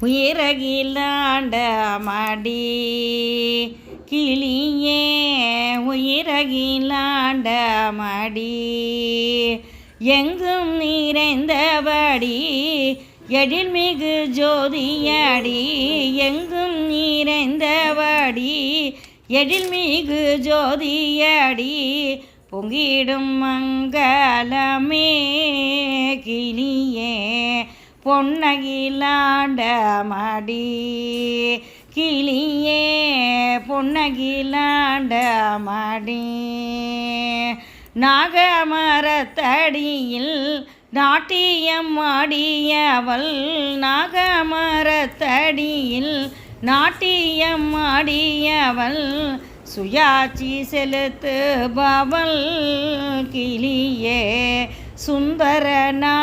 உயிரகிலாண்ட மடி கிளியே உயிரகிலாண்ட மடி எங்கும் நிறைந்தபடி எழில்மிகு ஜோதியடி எங்கும் நிறைந்தபடி எழில்மிகு ஜோதியடி பொங்கிடும் மங்களமே கிளியே பொன்னகிலாண்ட மடி கிளியே பொன்னகிலாண்ட மடி நாகமரத்தடியில் நாட்டியம் ஆடியவள் நாகமரத்தடியில் நாட்டியம் ஆடியவள் சுயாட்சி செலுத்துபவள் கிளியே சுந்தரனா